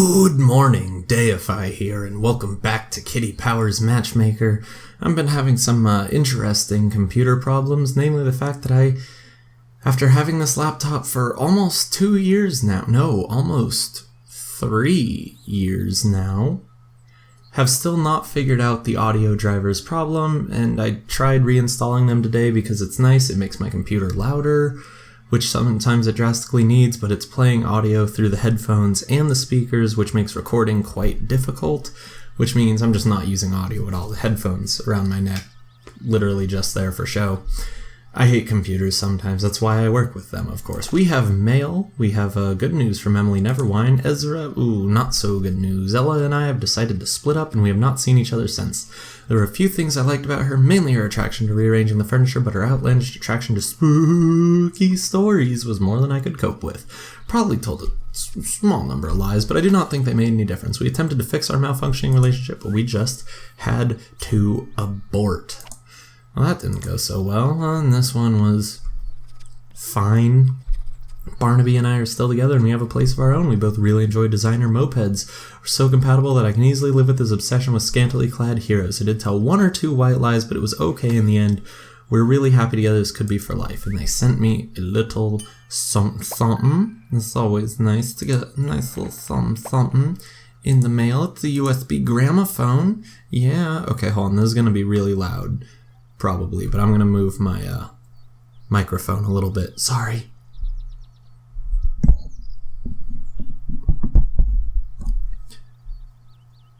Good morning, Deify here, and welcome back to Kitty Powers Matchmaker. I've been having some interesting computer problems, namely the fact that after having this laptop for almost 2 years now, no, almost 3 years now, have still not figured out the audio driver's problem, and I tried reinstalling them today because it's nice, it makes my computer louder, which sometimes it drastically needs, but it's playing audio through the headphones and the speakers, which makes recording quite difficult, which means I'm just not using audio at all. The headphones around my neck, literally just there for show. I hate computers sometimes, that's why I work with them, of course. We have mail, we have good news from Emily Neverwine. Ezra, ooh, not so good news. Ella and I have decided to split up and we have not seen each other since. There were a few things I liked about her, mainly her attraction to rearranging the furniture, but her outlandish attraction to spooky stories was more than I could cope with. Probably told a small number of lies, but I do not think they made any difference. We attempted to fix our malfunctioning relationship, but we just had to abort. Well, that didn't go so well, and this one was fine. Barnaby and I are still together and we have a place of our own. We both really enjoy designer mopeds. We're so compatible that I can easily live with his obsession with scantily clad heroes. I did tell 1 or 2 white lies, but it was okay in the end. We're really happy together. This could be for life. And they sent me a little something. It's always nice to get a nice little something in the mail. It's a USB gramophone. Yeah. Okay, hold on. This is going to be really loud, probably, but I'm going to move my microphone a little bit. Sorry.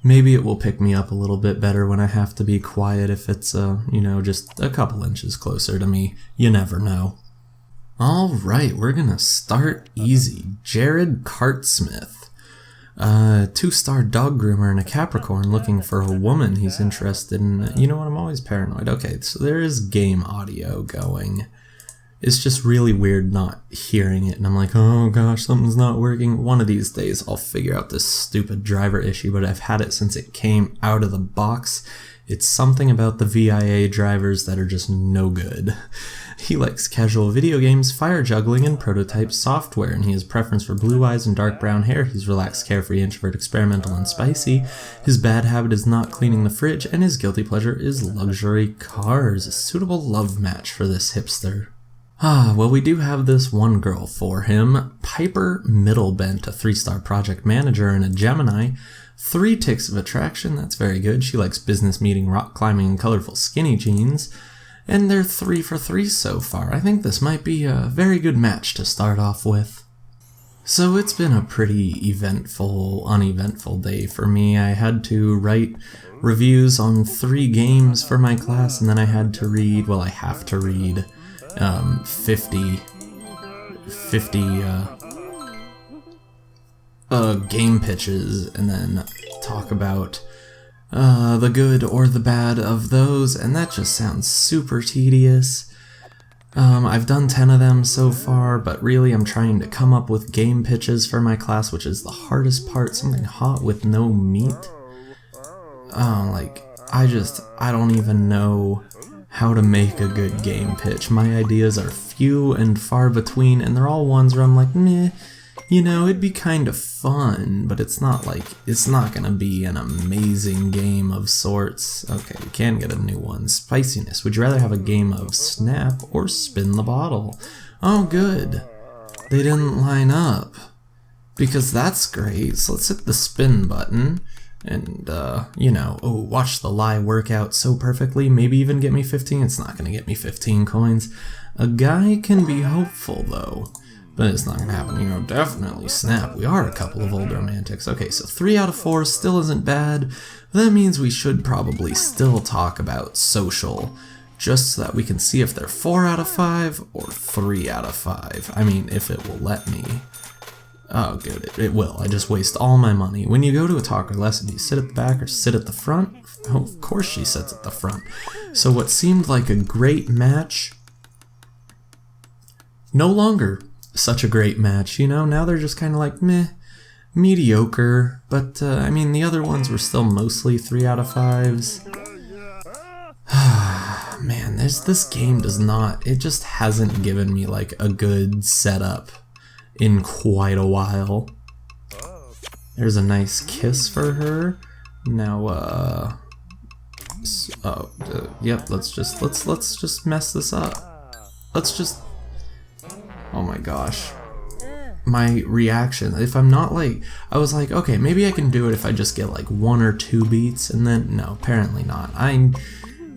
Maybe it will pick me up a little bit better when I have to be quiet if it's, just a couple inches closer to me. You never know. Alright, we're gonna start easy. Jared Cartsmith. 2-star dog groomer and a Capricorn looking for a woman he's interested in. You know what, I'm always paranoid. Okay, so there is game audio going. It's just really weird not hearing it, and I'm like, oh gosh, something's not working. One of these days I'll figure out this stupid driver issue, but I've had it since it came out of the box. It's something about the VIA drivers that are just no good. He likes casual video games, fire juggling, and prototype software, and he has preference for blue eyes and dark brown hair. He's relaxed, carefree, introvert, experimental, and spicy. His bad habit is not cleaning the fridge, and his guilty pleasure is luxury cars. A suitable love match for this hipster. Well, we do have this one girl for him. Piper Middlebent, a 3-star project manager and a Gemini. 3 ticks of attraction, that's very good. She likes business meeting, rock climbing, and colorful skinny jeans. And they're 3 for 3 so far. I think this might be a very good match to start off with. So it's been a pretty uneventful day for me. I had to write reviews on 3 games for my class, and then I have to read 50 game pitches and then talk about the good or the bad of those, and that just sounds super tedious. I've done 10 of them so far, but really I'm trying to come up with game pitches for my class, which is the hardest part. Something hot with no meat. I don't even know how to make a good game pitch. My ideas are few and far between, and they're all ones where I'm like, meh, it'd be kind of fun, but it's not gonna be an amazing game of sorts. Okay, we can get a new one. Spiciness. Would you rather have a game of Snap or Spin the Bottle? Oh, good. They didn't line up, because that's great. So let's hit the spin button. And, watch the lie work out so perfectly, maybe even get me 15. It's not gonna get me 15 coins. A guy can be hopeful, though, but it's not gonna happen. Definitely Snap. We are a couple of old romantics. Okay, so 3 out of 4 still isn't bad. That means we should probably still talk about Social, just so that we can see if they're 4 out of 5 or 3 out of 5. I mean, if it will let me. Oh, good, it will. I just waste all my money. When you go to a talker lesson, do you sit at the back or sit at the front? Oh, of course she sits at the front. So what seemed like a great match, no longer such a great match, Now they're just kind of like, meh, mediocre. But, the other ones were still mostly 3 out of 5s. Man, this game it just hasn't given me, a good setup in quite a while. There's a nice kiss for her. Now, yep, let's just mess this up. Oh my gosh. My reaction, if I'm not like, I was like, okay, maybe I can do it if I just get like 1 or 2 beats, and then, no, apparently not.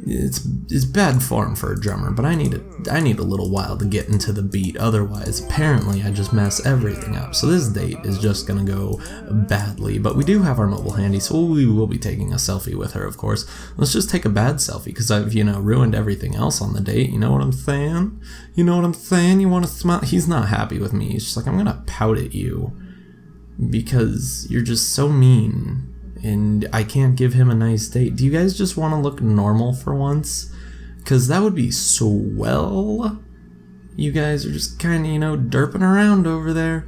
It's bad form for a drummer, but I need a little while to get into the beat, otherwise apparently I just mess everything up. So this date is just gonna go badly, but we do have our mobile handy, so we will be taking a selfie with her, of course. Let's just take a bad selfie, because I've, ruined everything else on the date, you know what I'm saying? You know what I'm saying? You wanna smile? He's not happy with me, he's just like, I'm gonna pout at you, because you're just so mean. And I can't give him a nice date. Do you guys just want to look normal for once? Because that would be swell. You guys are just kind of, derping around over there.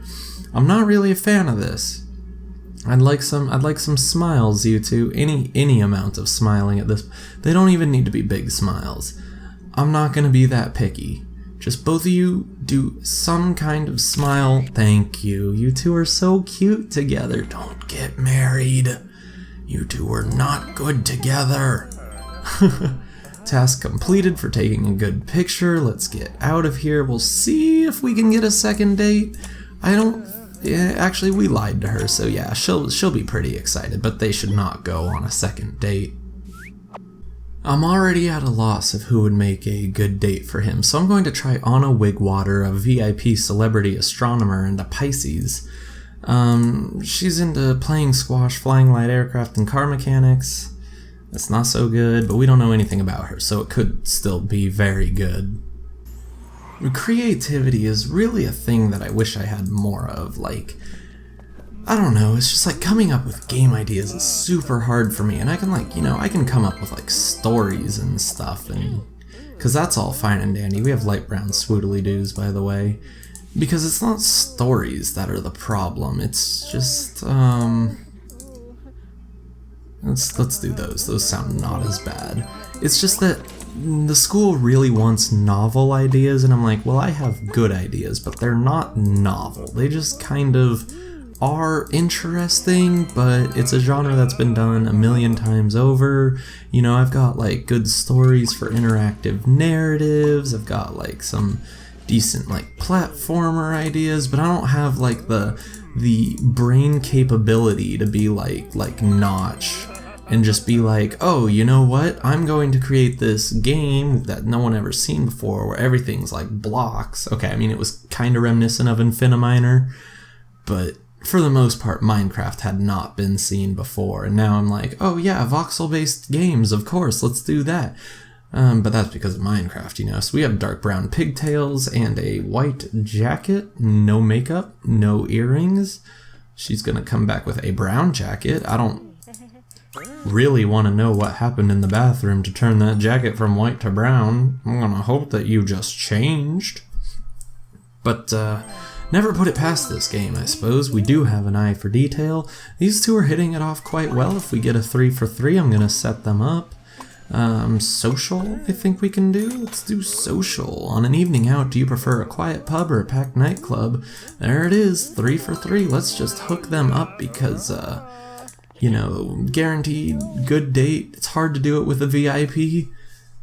I'm not really a fan of this. I'd like some smiles, you two. Any amount of smiling at this. They don't even need to be big smiles. I'm not going to be that picky. Just both of you do some kind of smile. Thank you. You two are so cute together. Don't get married. You two are not good together. Task completed for taking a good picture. Let's get out of here. We'll see if we can get a second date. Actually, we lied to her, so yeah, she'll be pretty excited, but they should not go on a second date. I'm already at a loss of who would make a good date for him, so I'm going to try Anna Wigwater, a VIP celebrity astronomer, and a Pisces. She's into playing squash, flying light aircraft, and car mechanics. That's not so good, but we don't know anything about her, so it could still be very good. Creativity is really a thing that I wish I had more of. Like, I don't know, it's just like coming up with game ideas is super hard for me, and I can I can come up with like stories and stuff, and because that's all fine and dandy. We have light brown swoodly-doos, by the way. Because it's not stories that are the problem, it's just, let's do those. Those sound not as bad. It's just that the school really wants novel ideas, and I'm like, well, I have good ideas, but they're not novel. They just kind of are interesting, but it's a genre that's been done a million times over. I've got like good stories for interactive narratives, I've got like some decent like platformer ideas, but I don't have like the brain capability to be like Notch and just be like, oh, you know what, I'm going to create this game that no one ever seen before where everything's like blocks. Okay, I mean, it was kind of reminiscent of Infiniminer, but for the most part Minecraft had not been seen before, and now I'm like, oh yeah, voxel based games, of course, let's do that. But that's because of Minecraft, So we have dark brown pigtails and a white jacket, no makeup, no earrings. She's gonna come back with a brown jacket. I don't really want to know what happened in the bathroom to turn that jacket from white to brown. I'm gonna hope that you just changed. But, never put it past this game, I suppose. We do have an eye for detail. These two are hitting it off quite well. If we get a 3 for 3, I'm gonna set them up. Social, I think we can do. Let's do social. On an evening out, do you prefer a quiet pub or a packed nightclub? There it is, 3 for 3. Let's just hook them up because, guaranteed good date. It's hard to do it with a VIP.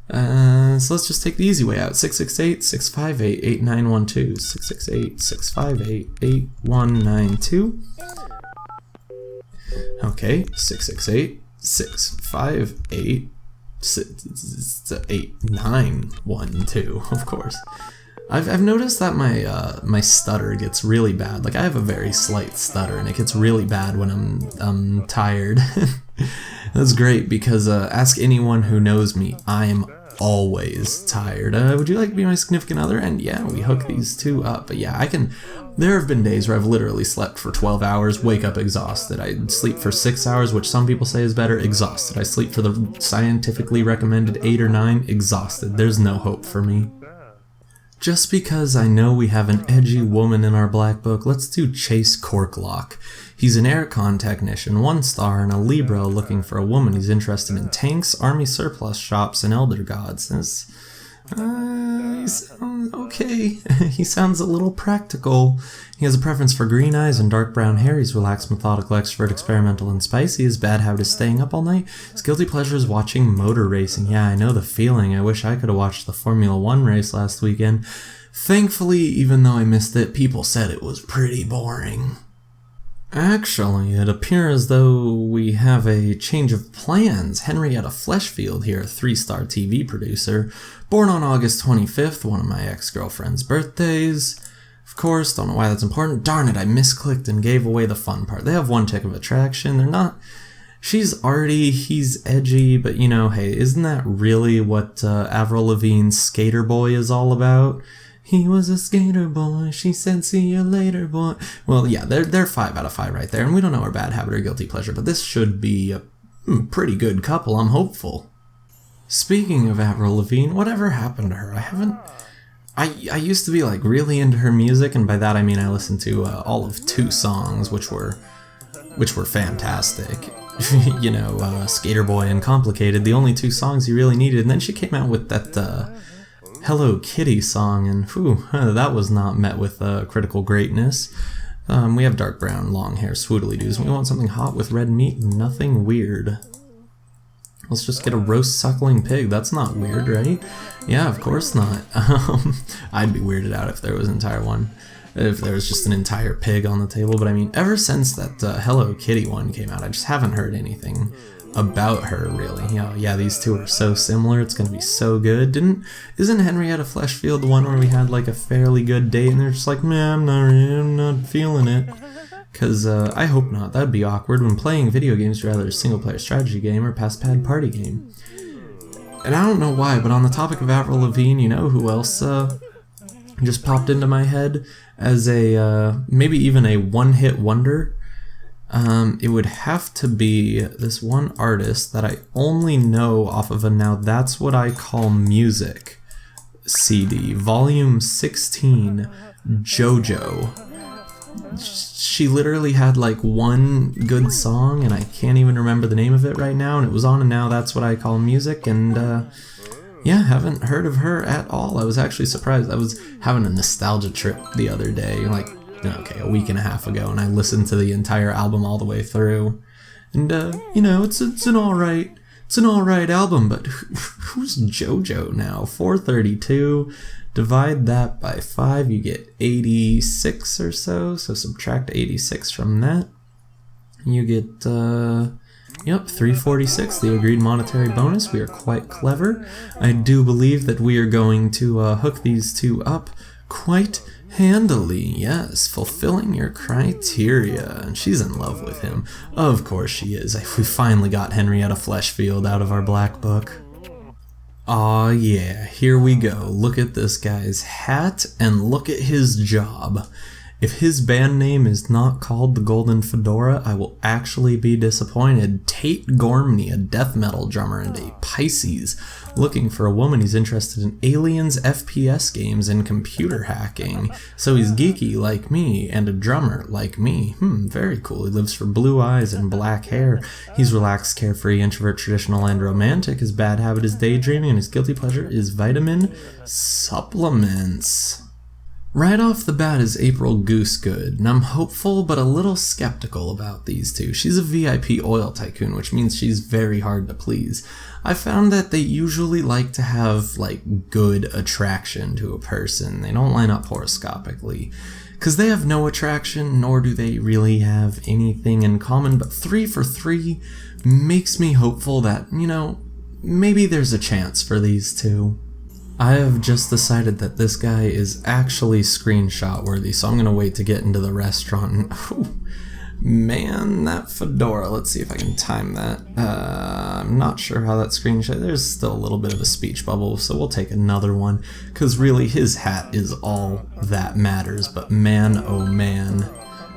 So let's just take the easy way out. 668-658-8912. 668-658-8192. Okay, 668-658-8912, of course. I've noticed that my stutter gets really bad. Like, I have a very slight stutter, and it gets really bad when I'm tired. That's great, because ask anyone who knows me, I'm always tired. Would you like to be my significant other? And yeah, we hook these two up. But yeah, there have been days where I've literally slept for 12 hours, wake up exhausted. I sleep for 6 hours, which some people say is better, exhausted. I sleep for the scientifically recommended 8 or 9, exhausted. There's no hope for me. Just because I know we have an edgy woman in our black book, let's do Chase Corklock. He's an aircon technician, 1 star, and a Libra looking for a woman. He's interested in tanks, army surplus shops, and elder gods. He sounds okay. He sounds a little practical. He has a preference for green eyes and dark brown hair. He's relaxed, methodical, extrovert, experimental, and spicy. His bad habit is staying up all night. His guilty pleasure is watching motor racing. Yeah, I know the feeling. I wish I could have watched the Formula 1 race last weekend. Thankfully, even though I missed it, people said it was pretty boring. Actually, it appears as though we have a change of plans. Henrietta Fleshfield here, a 3-star TV producer, born on August 25th, one of my ex-girlfriend's birthdays. Of course, don't know why that's important. Darn it, I misclicked and gave away the fun part. They have one tick of attraction. They're not... She's arty, he's edgy, but you know, hey, isn't that really what Avril Lavigne's Skater Boy is all about? He was a skater boy, she said, see you later, boy. Well, yeah, they're 5 out of 5 right there, and we don't know her bad habit or guilty pleasure, but this should be a pretty good couple, I'm hopeful. Speaking of Avril Lavigne, whatever happened to her? I used to be, like, really into her music, and by that I mean I listened to all of 2 songs, which were fantastic. You know, Skater Boy and Complicated, the only 2 songs you really needed, and then she came out with that, Hello Kitty song, and whew, that was not met with critical greatness. We have dark brown, long hair, swoodly doos. We want something hot with red meat, nothing weird. Let's just get a roast suckling pig. That's not weird, right? Yeah, of course not. I'd be weirded out if there was an entire one. If there was just an entire pig on the table, but I mean, ever since that Hello Kitty one came out, I just haven't heard anything about her, really. You know, yeah, these 2 are so similar, it's gonna be so good. Isn't Henrietta Fleshfield the one where we had like a fairly good date and they're just like, man, I'm not feeling it? Cause I hope not, that'd be awkward when playing video games, rather a single player strategy game or pass pad party game. And I don't know why, but on the topic of Avril Lavigne, you know who else just popped into my head as a maybe even a one-hit wonder? It would have to be this one artist that I only know off of a Now That's What I Call Music CD, volume 16, JoJo. She literally had like one good song, and I can't even remember the name of it right now, and it was on a Now That's What I Call Music, and yeah, haven't heard of her at all. I was actually surprised. I was having a nostalgia trip the other day, like, okay, a week and a half ago, and I listened to the entire album all the way through. And, you know, it's an alright album, but who's JoJo now? 432, divide that by 5, you get 86 or so subtract 86 from that. You get, yep, 346, the agreed monetary bonus. We are quite clever. I do believe that we are going to hook these 2 up quite handily, yes, fulfilling your criteria. And she's in love with him. Of course she is. We finally got Henrietta Fleshfield out of our black book. Aw yeah, here we go. Look at this guy's hat and look at his job. If his band name is not called the Golden Fedora, I will actually be disappointed. Tate Gormley, a death metal drummer and a Pisces, looking for a woman. He's interested in aliens, FPS games, and computer hacking. So he's geeky like me and a drummer like me. Very cool. He lives for blue eyes and black hair. He's relaxed, carefree, introvert, traditional, and romantic. His bad habit is daydreaming, and his guilty pleasure is vitamin supplements. Right off the bat is April Goosegood, and I'm hopeful but a little skeptical about these 2. She's a VIP oil tycoon, which means she's very hard to please. I found that they usually like to have, like, good attraction to a person. They don't line up horoscopically, because they have no attraction, nor do they really have anything in common, but 3 for 3 makes me hopeful that, you know, maybe there's a chance for these 2. I have just decided that this guy is actually screenshot worthy, so I'm gonna wait to get into the restaurant and, oh, man, that fedora. Let's see if I can time that. I'm not sure how that screenshot, there's still a little bit of a speech bubble, so we'll take another one, because really his hat is all that matters, but man, oh man,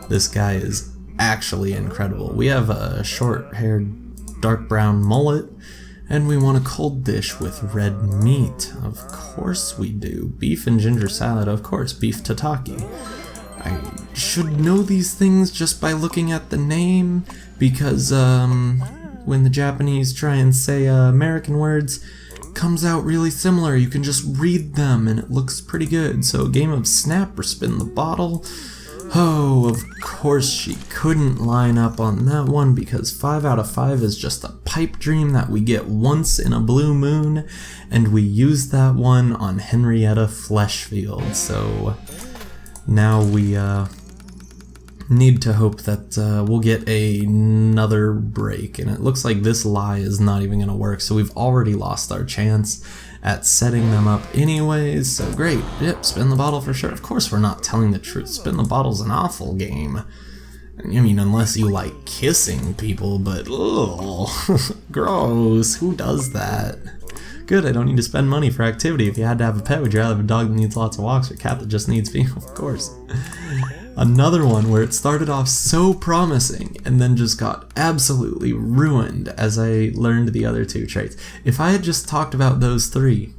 this guy is actually incredible. We have a short-haired, dark brown mullet, and we want a cold dish with red meat. Of course we do. Beef and ginger salad, of course. Beef tataki. I should know these things just by looking at the name, because when the Japanese try and say American words, comes out really similar. You can just read them and it looks pretty good. So a game of Snap or Spin the Bottle. Oh, of course she couldn't line up on that one because 5 out of 5 is just a pipe dream that we get once in a blue moon, and we used that one on Henrietta Fleshfield. So now we need to hope that we'll get another break, and it looks like this lie is not even going to work, so we've already lost our chance at setting them up anyways. So great. Yep, Spin the Bottle for sure. Of course we're not telling the truth. Spin the Bottle's an awful game. I mean, unless you like kissing people, but ugh, gross. Who does that? Good, I don't need to spend money for activity. If you had to have a pet, would you rather have a dog that needs lots of walks or a cat that just needs feet? Of course. Another one where it started off so promising and then just got absolutely ruined as I learned the other 2 traits. If I had just talked about those 3,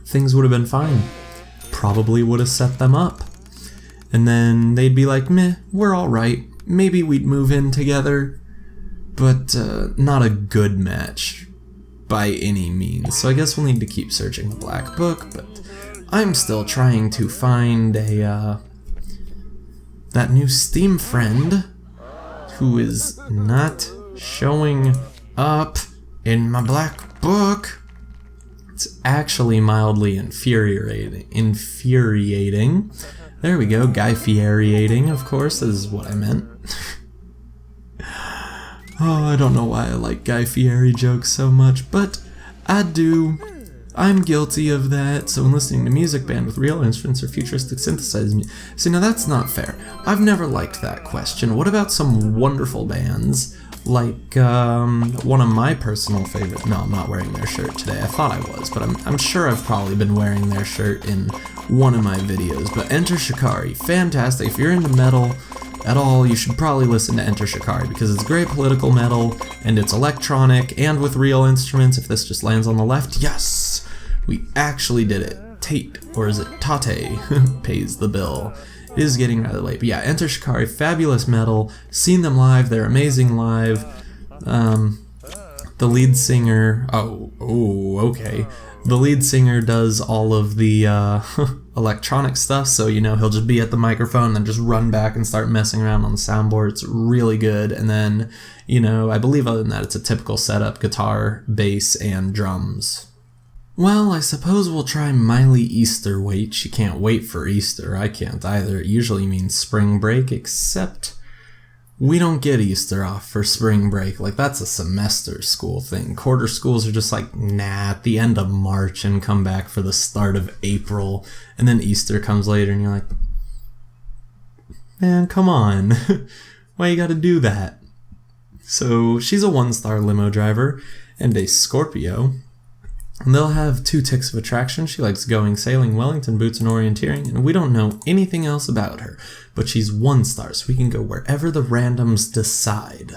things would have been fine. Probably would have set them up. And then they'd be like, meh, we're alright. Maybe we'd move in together. But not a good match by any means. So I guess we'll need to keep searching the Black Book, but I'm still trying to find that new Steam friend who is not showing up in my Black Book. It's actually mildly infuriating. There we go, Guy-fieriating, of course, is what I meant. Oh, I don't know why I like Guy Fieri jokes so much, but I do. I'm guilty of that, so when listening to music band with real instruments or futuristic synthesized music. See, now that's not fair. I've never liked that question. What about some wonderful bands, like one of my personal favorite... No, I'm not wearing their shirt today. I thought I was, but I'm sure I've probably been wearing their shirt in one of my videos. But Enter Shikari, fantastic. If you're into metal at all, you should probably listen to Enter Shikari because it's great political metal, and it's electronic, and with real instruments. If this just lands on the left, yes! We actually did it. Tate, or is it Tate, pays the bill. It is getting rather late, but yeah, Enter Shikari, fabulous metal. Seen them live, they're amazing live. The lead singer, okay. The lead singer does all of the electronic stuff, so you know he'll just be at the microphone and then just run back and start messing around on the soundboard. It's really good, and then, you know, I believe other than that it's a typical setup, guitar, bass, and drums. Well, I suppose we'll try Miley Easter Wait. She can't wait for Easter. I can't either. It usually means spring break, except we don't get Easter off for spring break. Like, that's a semester school thing. Quarter schools are just like, nah, at the end of March and come back for the start of April. And then Easter comes later and you're like, man, come on. Why you gotta do that? So she's a 1-star limo driver and a Scorpio. And they'll have 2 ticks of attraction. She likes going, sailing, Wellington boots, and orienteering, and we don't know anything else about her. But she's 1 star, so we can go wherever the randoms decide.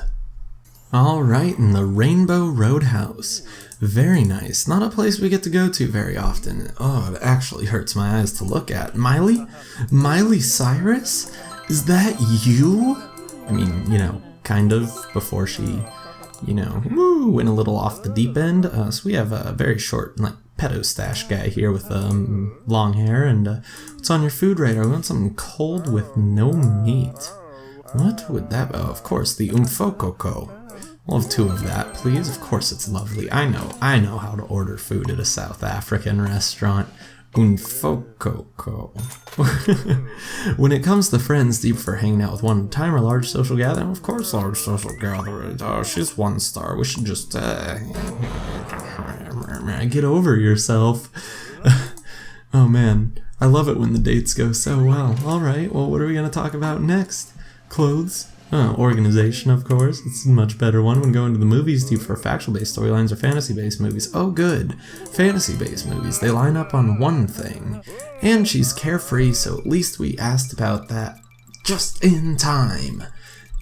Alright, in the Rainbow Roadhouse. Very nice. Not a place we get to go to very often. Oh, it actually hurts my eyes to look at. Miley? Miley Cyrus? Is that you? I mean, you know, kind of, before she... you know, went a little off the deep end. So we have a very short, like, pedo stash guy here with long hair. And what's on your food radar? We want something cold with no meat. What would that be? Oh, of course, the umfokoko. We'll have 2 of that, please. Of course it's lovely. I know how to order food at a South African restaurant. Umfokoko. When it comes to friends, do you prefer hanging out with one at a time or large social gathering? Of course, large social gathering. Oh, she's 1 star. We should just get over yourself. Oh man, I love it when the dates go so well. Alright, well, what are we going to talk about next? Clothes? Oh, organization, of course. It's a much better one. When going to the movies, do you prefer factual-based storylines or fantasy-based movies? Oh, good. Fantasy-based movies. They line up on one thing. And she's carefree, so at least we asked about that just in time.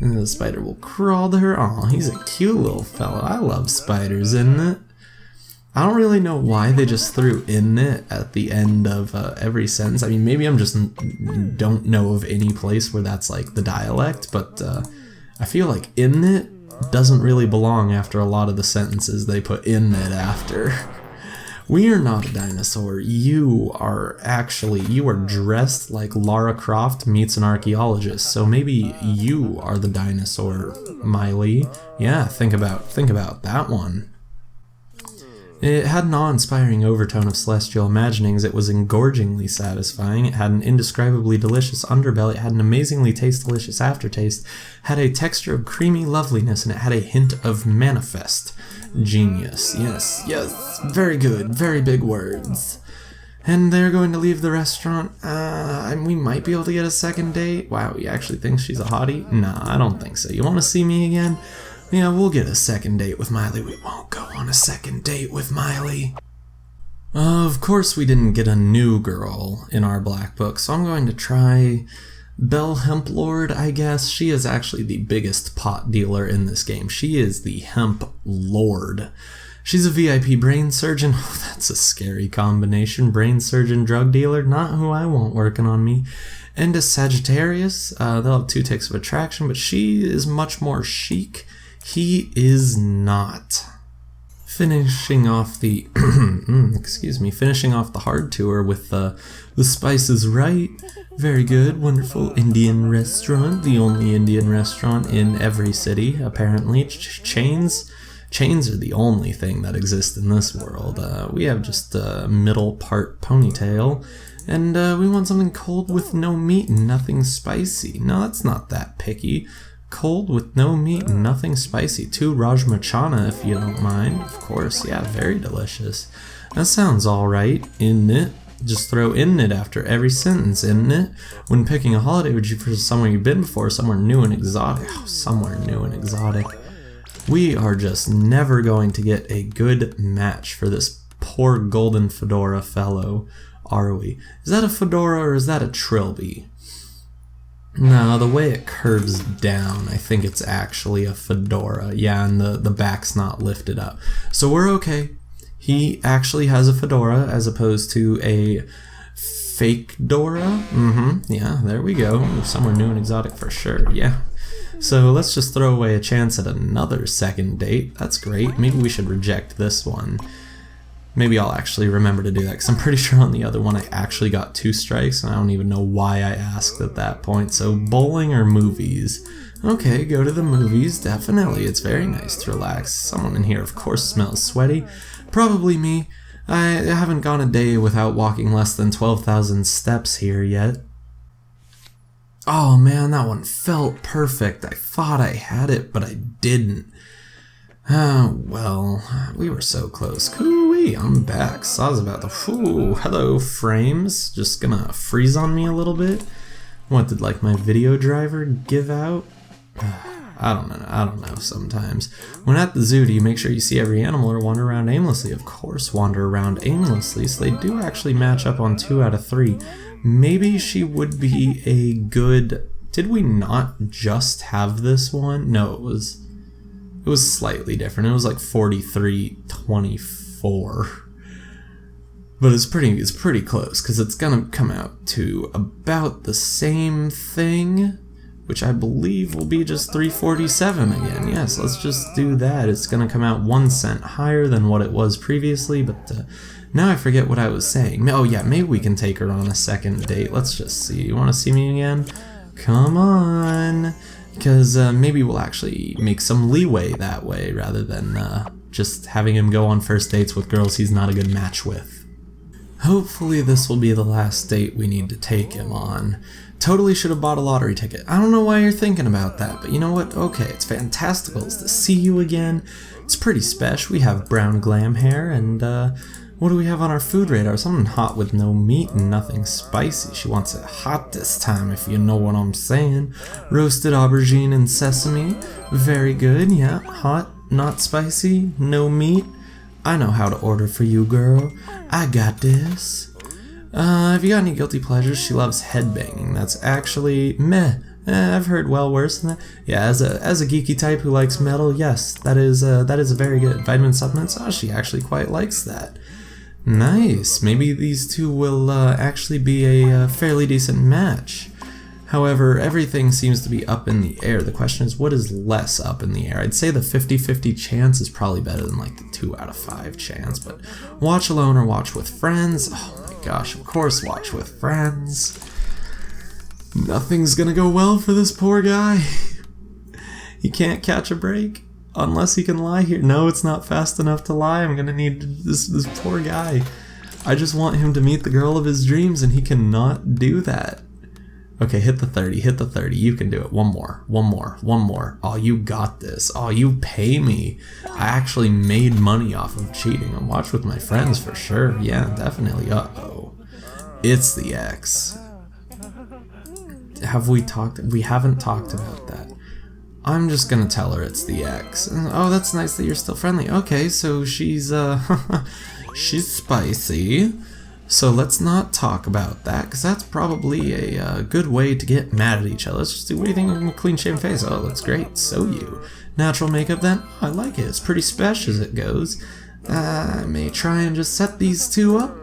And the spider will crawl to her. Aw, he's a cute little fella. I love spiders, isn't it? I don't really know why they just threw "in it" at the end of every sentence. I mean, maybe I'm just don't know of any place where that's like the dialect, but I feel like "in it" doesn't really belong after a lot of the sentences they put "in it" after. We are not a dinosaur. You are dressed like Lara Croft meets an archaeologist, so maybe you are the dinosaur, Miley. Yeah, think about that one. It had an awe-inspiring overtone of celestial imaginings. It was engorgingly satisfying. It had an indescribably delicious underbelly. It had an amazingly delicious aftertaste. Had a texture of creamy loveliness, and it had a hint of manifest genius. Yes, very good, very big words. And they're going to leave the restaurant. We might be able to get a second date. Wow, you actually think she's a hottie? Nah, I don't think so. You want to see me again? Yeah, we'll get a second date with Miley. We won't go on a second date with Miley. Of course we didn't get a new girl in our black book, so I'm going to try Belle Hemplord, I guess. She is actually the biggest pot dealer in this game. She is the Hemp Lord. She's a VIP brain surgeon. Oh, that's a scary combination. Brain surgeon, drug dealer, not who I want working on me. And a Sagittarius. They'll have 2 ticks of attraction, but she is much more chic. He is not. Finishing off the finishing off the hard tour with the Spice is Right. Very good, wonderful Indian restaurant, the only Indian restaurant in every city, apparently. Chains are the only thing that exist in this world. We have just a middle part ponytail, and we want something cold with no meat and nothing spicy. No, that's not that picky. Cold with no meat and nothing spicy. 2 Rajma Chana, if you don't mind. Of course, yeah, very delicious. That sounds alright, isn't it? Just throw "in it" after every sentence, isn't it? When picking a holiday, would you prefer somewhere you've been before, somewhere new and exotic? Oh, somewhere new and exotic. We are just never going to get a good match for this poor golden fedora fellow, are we? Is that a fedora or is that a trilby? No, the way it curves down, I think it's actually a fedora. Yeah, and the back's not lifted up. So we're okay. He actually has a fedora as opposed to a fake Dora. Yeah, there we go. Somewhere new and exotic for sure, yeah. So let's just throw away a chance at another second date. That's great. Maybe we should reject this one. Maybe I'll actually remember to do that, because I'm pretty sure on the other one I actually got 2 strikes, and I don't even know why I asked at that point. So bowling or movies? Okay, go to the movies, definitely. It's very nice to relax. Someone in here, of course, smells sweaty. Probably me. I haven't gone a day without walking less than 12,000 steps here yet. Oh man, that one felt perfect. I thought I had it, but I didn't. Oh, well, we were so close. Coo-wee, I'm back. Saw's about to... Ooh, hello, frames. Just gonna freeze on me a little bit. What, did, like, my video driver give out? I don't know sometimes. When at the zoo, do you make sure you see every animal or wander around aimlessly? Of course, wander around aimlessly, so they do actually match up on 2 out of 3. Maybe she would be a good... Did we not just have this one? No, it was slightly different. It was like 43-24. But it's pretty close, because it's gonna come out to about the same thing, which I believe will be just 347 again. Yes, let's just do that. It's gonna come out 1 cent higher than what it was previously, but now I forget what I was saying. Oh yeah, maybe we can take her on a second date. Let's just see. You wanna see me again? Come on. Because maybe we'll actually make some leeway that way, rather than just having him go on first dates with girls he's not a good match with. Hopefully this will be the last date we need to take him on. Totally should have bought a lottery ticket. I don't know why you're thinking about that, but you know what? Okay, it's fantastical to see you again. It's pretty special. We have brown glam hair, and what do we have on our food radar? Something hot with no meat and nothing spicy. She wants it hot this time, if you know what I'm saying. Roasted aubergine and sesame. Very good, yeah. Hot, not spicy, no meat. I know how to order for you, girl. I got this. Have you got any guilty pleasures? She loves headbanging. That's actually meh. I've heard well worse than that. Yeah, as a geeky type who likes metal, yes, that is a very good. Vitamin supplements. Oh, she actually quite likes that. Nice. Maybe these two will actually be a fairly decent match. However, everything seems to be up in the air. The question is, what is less up in the air? I'd say the 50-50 chance is probably better than like the 2 out of 5 chance, but watch alone or watch with friends? Oh my gosh, of course watch with friends. Nothing's gonna go well for this poor guy. He can't catch a break unless he can lie here. No, it's not fast enough to lie. I'm gonna need this poor guy. I just want him to meet the girl of his dreams and he cannot do that. Okay, hit the 30, hit the 30. You can do it. One more. Oh, you got this. Oh, you pay me. I actually made money off of cheating. I'll watch with my friends for sure. Yeah, definitely. Uh-oh. It's the ex. Have we talked? We haven't talked about that. I'm just gonna tell her it's the ex. Oh, that's nice that you're still friendly. Okay, so she's, she's spicy. So let's not talk about that, because that's probably a good way to get mad at each other. Let's just do, what do you think of a clean-shaven face? Oh, that's great. So you. Natural makeup then? Oh, I like it. It's pretty special as it goes. I may try and just set these two up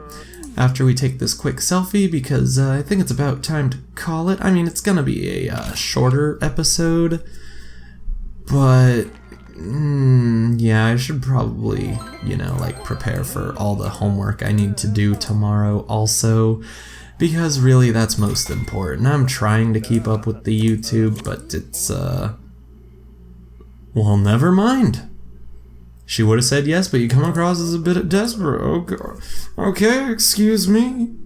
after we take this quick selfie, because I think it's about time to call it. I mean, it's gonna be a shorter episode, but yeah, I should probably, you know, like prepare for all the homework I need to do tomorrow also, because really that's most important. I'm trying to keep up with the YouTube, but it's, well, never mind. She would have said yes, but you come across as a bit desperate. Oh, God. Okay, excuse me.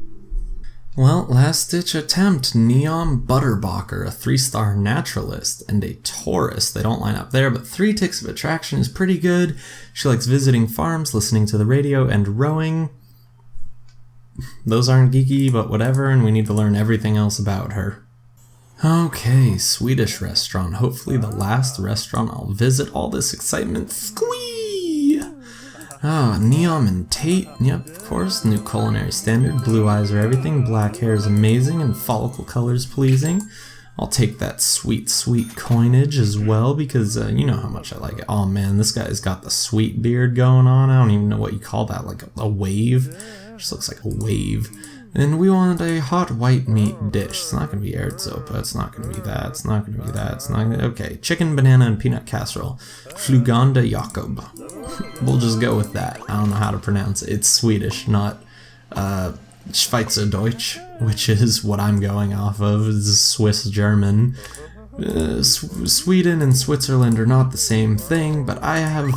Well, last-ditch attempt. Neon Butterbacher, a 3-star naturalist, and a Taurus. They don't line up there, but 3 ticks of attraction is pretty good. She likes visiting farms, listening to the radio, and rowing. Those aren't geeky, but whatever, and we need to learn everything else about her. Okay, Swedish restaurant. Hopefully the last restaurant I'll visit. All this excitement. Squee! Ah, Neon and Tate. Yep, of course. New culinary standard. Blue eyes are everything. Black hair is amazing, and follicle colors pleasing. I'll take that sweet, sweet coinage as well, because you know how much I like it. Oh man, this guy's got the sweet beard going on. I don't even know what you call that, like a wave? Just looks like a wave. And we want a hot white meat dish. It's not going to be Erzsopa. It's not going to be that. It's not going to be that. It's not going to... Okay, chicken, banana, and peanut casserole. Fluganda Jakob. We'll just go with that. I don't know how to pronounce it. It's Swedish, not Schweizerdeutsch, which is what I'm going off of. It's Swiss German. Sweden and Switzerland are not the same thing, but I have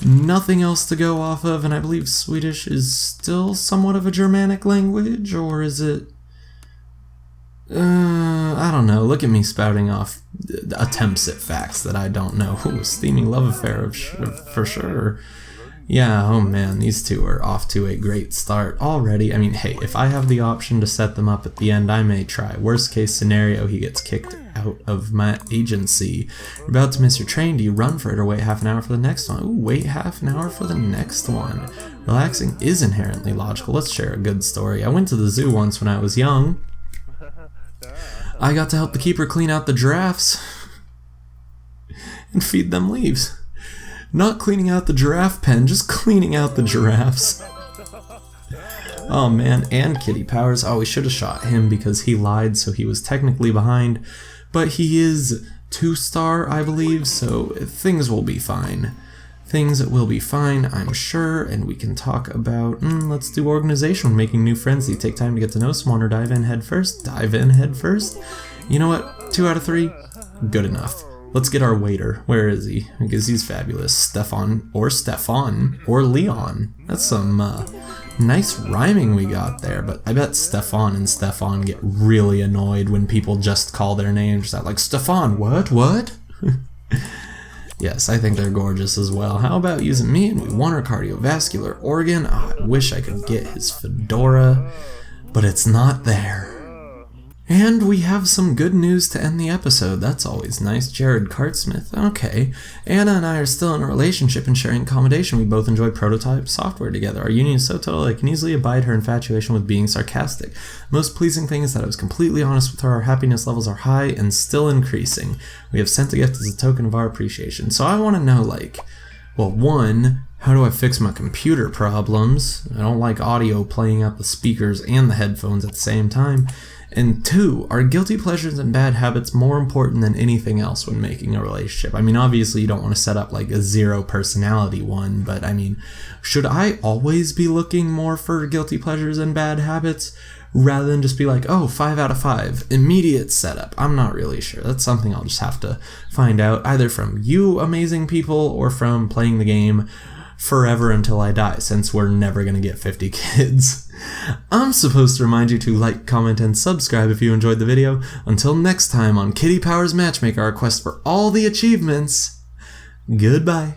nothing else to go off of, and I believe Swedish is still somewhat of a Germanic language, or is it? I don't know. Look at me spouting off attempts at facts that I don't know. Ooh, steaming love affair for sure. Yeah, oh man, these two are off to a great start already. I mean, hey, if I have the option to set them up at the end, I may try. Worst case scenario, he gets kicked out of my agency. You're about to miss your train. Do you run for it or wait half an hour for the next one? Ooh, wait half an hour for the next one. Relaxing is inherently logical. Let's share a good story. I went to the zoo once when I was young. I got to help the keeper clean out the giraffes and feed them leaves. Not cleaning out the giraffe pen, just cleaning out the giraffes. Oh man, and Kitty Powers. Oh, we should have shot him because he lied, so he was technically behind. But he is 2-star, I believe, so things will be fine. Things will be fine, I'm sure, and we can talk about, let's do organization. We're making new friends. Do you take time to get to know someone or dive in head first? Dive in head first? You know what? 2 out of 3? Good enough. Let's get our waiter. Where is he? Because he's fabulous. Stefan or Leon. That's some nice rhyming we got there, but I bet Stefan and Stefan get really annoyed when people just call their names that, like, Stefan, what? Yes, I think they're gorgeous as well. How about using me and we want our cardiovascular organ? Oh, I wish I could get his fedora, but it's not there. And we have some good news to end the episode. That's always nice. Jared Cartsmith. Okay. Anna and I are still in a relationship and sharing accommodation. We both enjoy prototype software together. Our union is so total I can easily abide her infatuation with being sarcastic. Most pleasing thing is that I was completely honest with her. Our happiness levels are high and still increasing. We have sent a gift as a token of our appreciation. So I want to know, like, well, one, how do I fix my computer problems? I don't like audio playing out the speakers and the headphones at the same time. And 2, are guilty pleasures and bad habits more important than anything else when making a relationship? I mean, obviously you don't want to set up like a 0 personality one, but I mean, should I always be looking more for guilty pleasures and bad habits rather than just be like, oh, 5 out of 5, immediate setup? I'm not really sure. That's something I'll just have to find out either from you amazing people or from playing the game forever until I die, since we're never going to get 50 kids. I'm supposed to remind you to like, comment, and subscribe if you enjoyed the video. Until next time on Kitty Powers Matchmaker, our quest for all the achievements, goodbye.